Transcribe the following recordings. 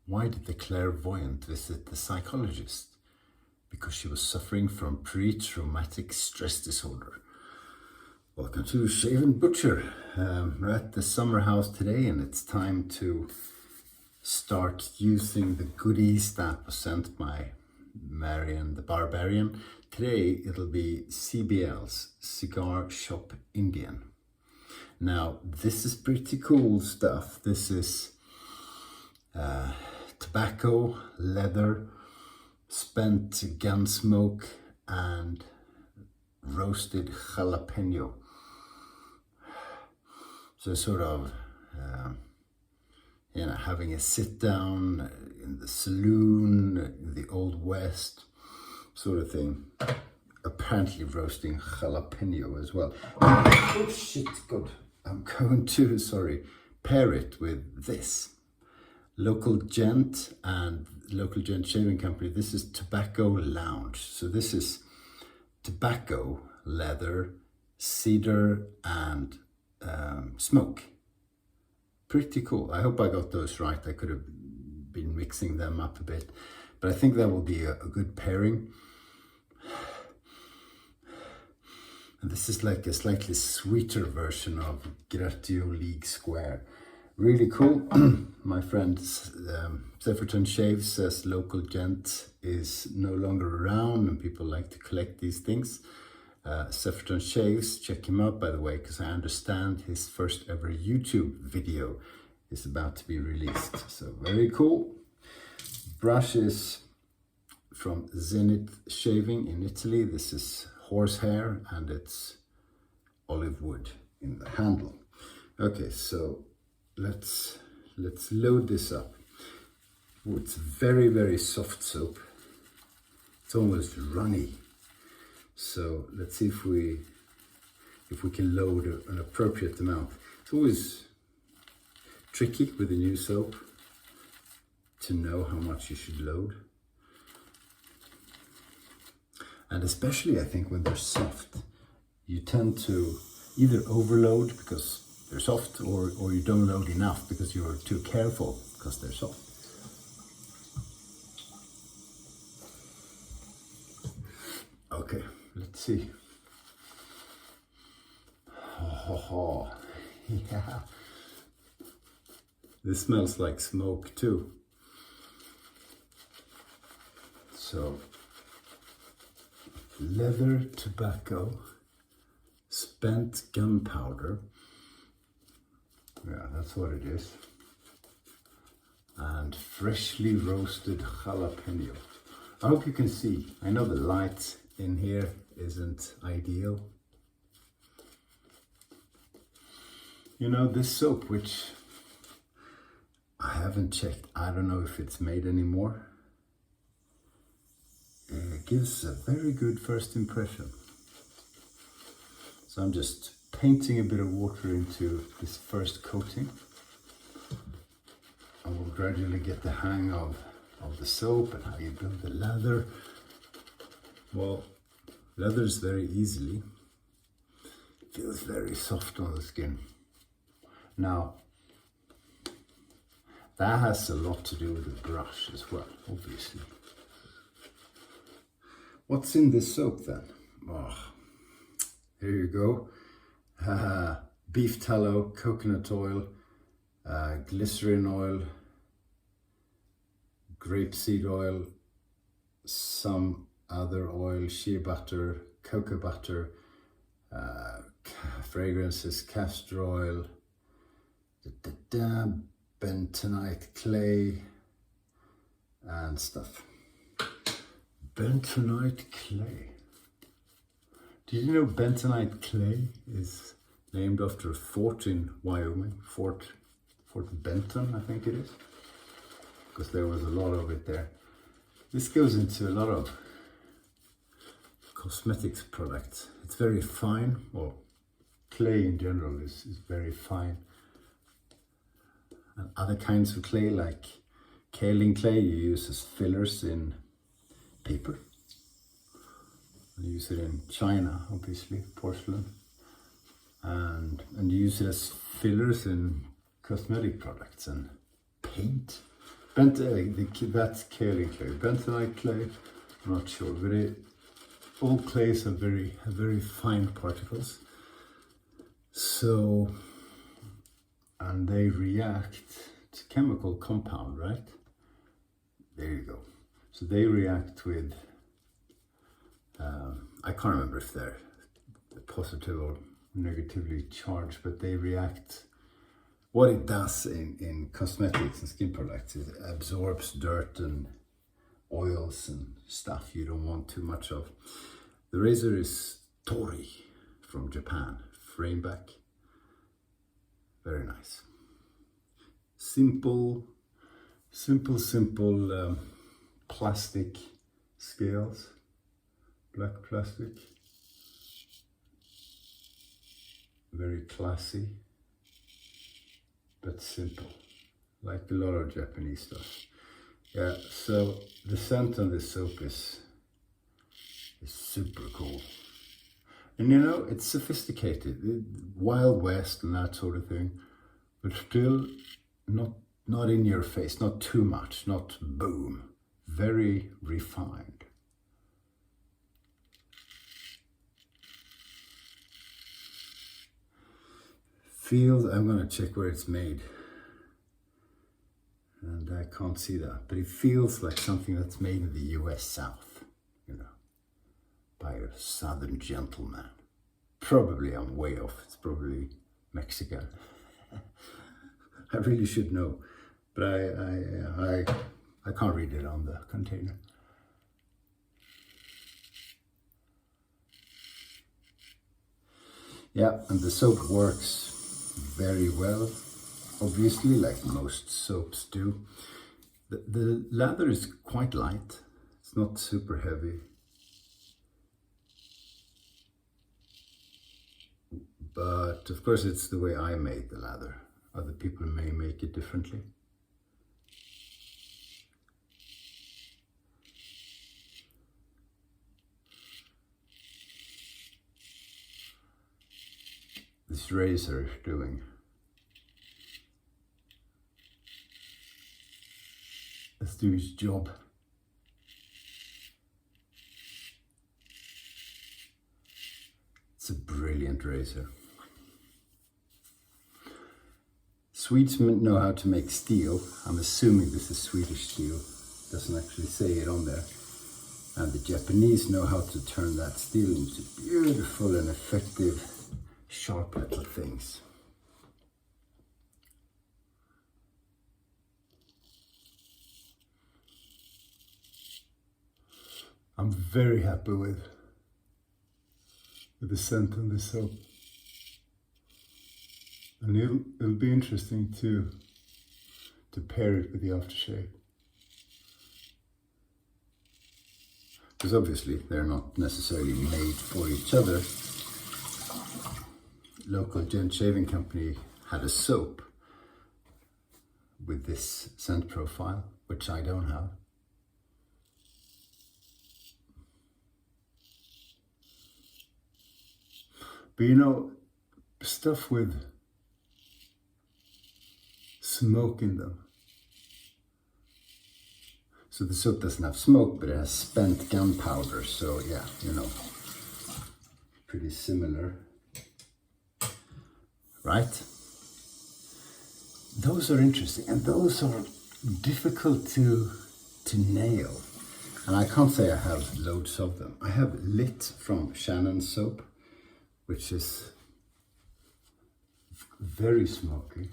Why did the clairvoyant visit the psychologist? Because she was suffering from pre-traumatic stress disorder. Welcome to Shave&Butcher. We're at the summer house today and it's time to start using the goodies that was sent by Marion the Barbarian. Today it'll be CBL's Cigar Shop Indian. Now this is pretty cool stuff. This is tobacco, leather, spent gun smoke and roasted jalapeno. So sort of having a sit down in the saloon in the Old West sort of thing. Apparently roasting jalapeno as well. Oh shit, good. I'm going to, pair it with this. Local Gent and local Gent shaving company. This is Tobacco Lounge. So this is tobacco, leather, cedar and smoke. Pretty cool. I hope I got those right. I could have been mixing them up a bit, but I think that will be a good pairing. And this is like a slightly sweeter version of Gratio League Square. Really cool. My friend Sefferton Shave says local Gent is no longer around and people like to collect these things. Sefferton Shaves, check him out by the way, because I understand his first ever YouTube video is about to be released. So very cool. Brush is from Zenith Shaving in Italy. This is horsehair and it's olive wood in the handle. Okay, so let's load this up. Oh, it's very, very soft soap. It's almost runny. So let's see if we can load an appropriate amount. It's always tricky with a new soap to know how much you should load. And especially I think when they're soft, you tend to either overload because they're soft or you don't load enough because you're too careful because they're soft. Okay, let's see. Oh, yeah. This smells like smoke too. So, leather, tobacco, spent gunpowder. Yeah, that's what it is. And freshly roasted jalapeno. I hope you can see. I know the light in here isn't ideal. You know, this soap, which I haven't checked, I don't know if it's made anymore. It gives a very good first impression. So I'm just painting a bit of water into this first coating. And we'll gradually get the hang of the soap and how you build the leather. Well, leathers very easily. Feels very soft on the skin. Now, that has a lot to do with the brush as well, obviously. What's in this soap then? Oh, here you go. Beef tallow, coconut oil, glycerin oil, grapeseed oil, some other oil, shea butter, cocoa butter, fragrances, castor oil, bentonite clay and stuff. Bentonite clay. Did you know bentonite clay is named after a fort in Wyoming? Fort Benton, I think it is. Because there was a lot of it there. This goes into a lot of cosmetics products. It's very fine. Well, clay in general is very fine. And other kinds of clay like kaolin clay you use as fillers in paper. You use it in China, obviously, porcelain. And you use it as fillers in cosmetic products and paint. That's kaolin clay. Bentonite clay, I'm not sure, but all clays have very fine particles. So, and they react, it's a chemical compound, right? There you go. So they react with, I can't remember if they're positive or negatively charged, but they react. What it does in cosmetics and skin products is it absorbs dirt and oils and stuff you don't want too much of. The razor is Tori from Japan, frame back. Very nice. Simple plastic scales, black plastic. Very classy, but simple, like a lot of Japanese stuff. Yeah, so the scent on this soap is super cool. And you know, it's sophisticated, Wild West and that sort of thing, but still not in your face, not too much, not boom, very refined. Feels, I'm gonna check where it's made. And I can't see that, but it feels like something that's made in the US South, you know, by a southern gentleman. Probably I'm way off, it's probably Mexican. I really should know, but I can't read it on the container. Yeah, and the soap works very well, obviously, like most soaps do. The lather is quite light, it's not super heavy. But of course it's the way I made the lather. Other people may make it differently. This razor is doing his job. It's a brilliant razor. Swedes know how to make steel. I'm assuming this is Swedish steel. Doesn't actually say it on there. And the Japanese know how to turn that steel into beautiful and effective sharp little things. I'm very happy with the scent on this soap. And it'll be interesting to pair it with the aftershave. Because obviously they're not necessarily made for each other. Local Gent shaving company had a soap with this scent profile, which I don't have. But you know, stuff with smoke in them. So the soap doesn't have smoke, but it has spent gunpowder. So yeah, you know, pretty similar, right? Those are interesting, and those are difficult to nail. And I can't say I have loads of them. I have Lit from Shannon's soap, which is very smoky.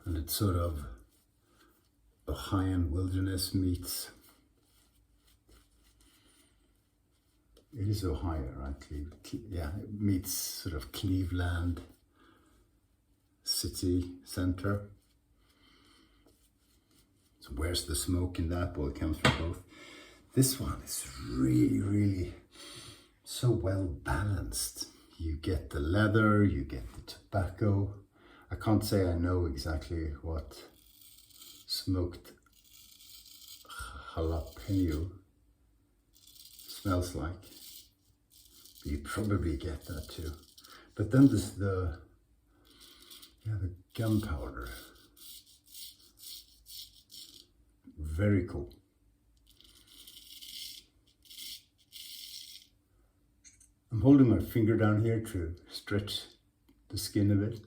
And it's sort of Ohioan wilderness meets, it is Ohio, right? Yeah, it meets sort of Cleveland city center. So where's the smoke in that? Well, it comes from both. This one is really, really so well balanced. You get the leather, you get the tobacco. I can't say I know exactly what smoked jalapeno smells like. But you probably get that too. But then there's the gunpowder. Very cool. I'm holding my finger down here to stretch the skin a bit.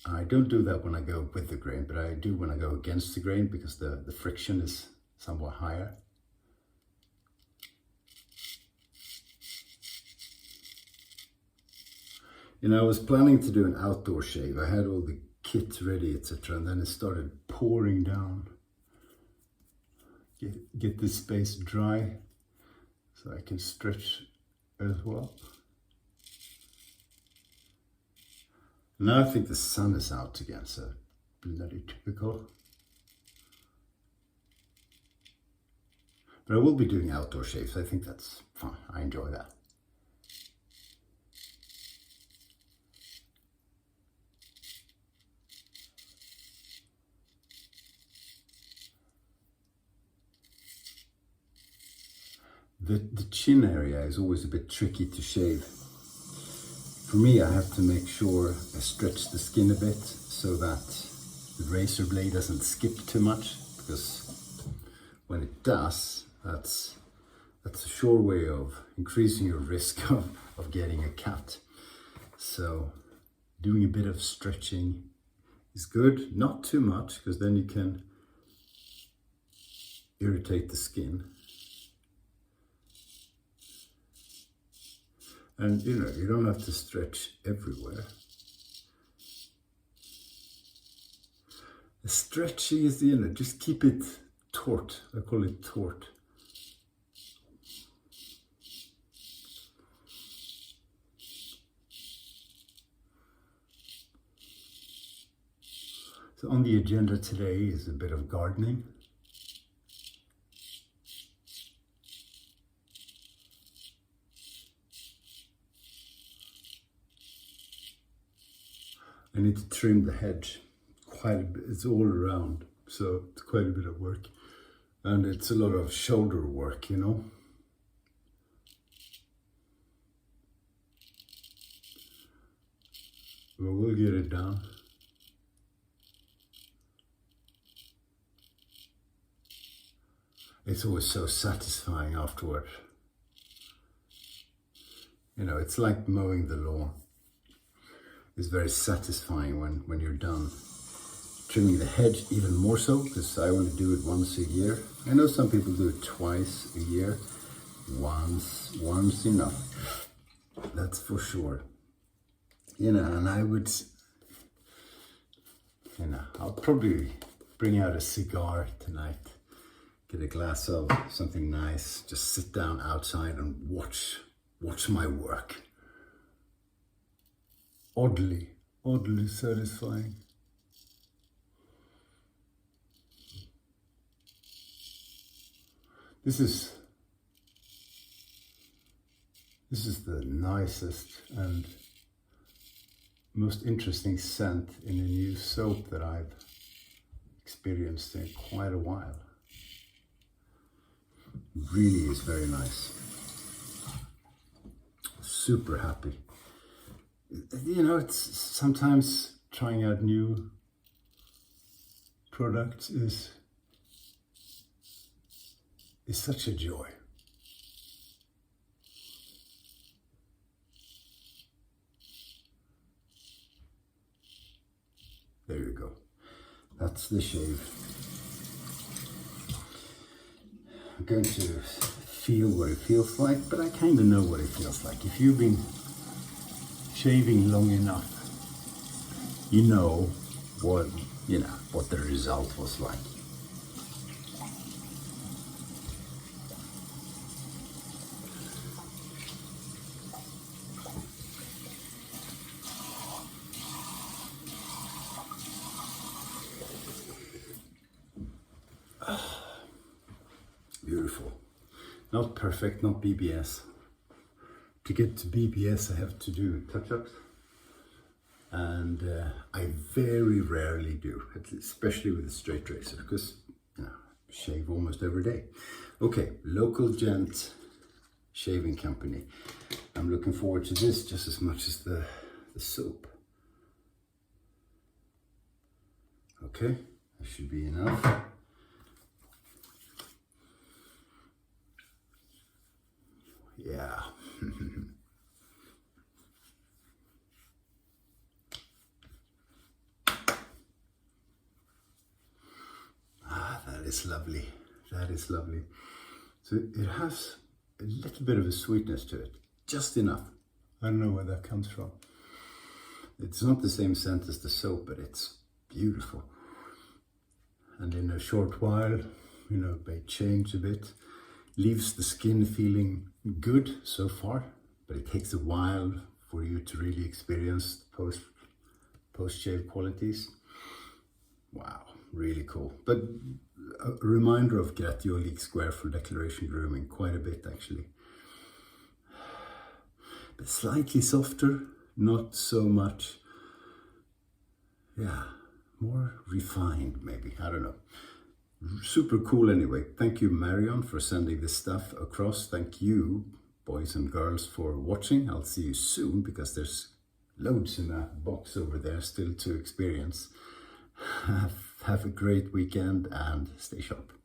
I don't do that when I go with the grain, but I do when I go against the grain because the friction is somewhat higher. You know, I was planning to do an outdoor shave. I had all the kit ready, etc., and then it started pouring down. Get this space dry so I can stretch as well. Now I think the sun is out again, so bloody typical. But I will be doing outdoor shaves. I think that's fun. I enjoy that. The chin area is always a bit tricky to shave. For me, I have to make sure I stretch the skin a bit so that the razor blade doesn't skip too much, because when it does, that's a sure way of increasing your risk of getting a cut. So doing a bit of stretching is good, not too much, because then you can irritate the skin. And you know, you don't have to stretch everywhere. The stretching is, you know, just keep it taut. I call it taut. So on the agenda today is a bit of gardening. I need to trim the hedge quite a bit. It's all around, so it's quite a bit of work. And it's a lot of shoulder work, you know. But we'll get it done. It's always so satisfying afterward. You know, it's like mowing the lawn. It's very satisfying when you're done. Trimming the hedge even more so, because I only do it once a year. I know some people do it twice a year. Once enough. That's for sure. You know, and I would, you know, I'll probably bring out a cigar tonight. Get a glass of something nice. Just sit down outside and watch my work. Oddly satisfying. This is the nicest and most interesting scent in a new soap that I've experienced in quite a while. Really is very nice. Super happy. You know, it's sometimes trying out new products is such a joy. There you go. That's the shave. I'm going to feel what it feels like, but I kind of know what it feels like. If you've been shaving long enough, you know what the result was like. Beautiful. Not perfect, not BBS. To get to BBS, I have to do touch-ups, and I very rarely do, especially with a straight razor, because you know, I shave almost every day. Okay, local Gent shaving company. I'm looking forward to this just as much as the soap. Okay, that should be enough. Yeah. That is lovely. That is lovely. So it has a little bit of a sweetness to it, just enough. I don't know where that comes from. It's not the same scent as the soap, but it's beautiful. And in a short while, you know, it may change a bit. Leaves the skin feeling good so far, but it takes a while for you to really experience post-shave qualities. Wow, really cool. But a reminder of Gratiot Square for declaration grooming, quite a bit actually. But slightly softer, not so much, yeah, more refined maybe, I don't know. Super cool anyway. Thank you, Marion, for sending this stuff across. Thank you, boys and girls, for watching. I'll see you soon because there's loads in that box over there still to experience. Have a great weekend and stay sharp.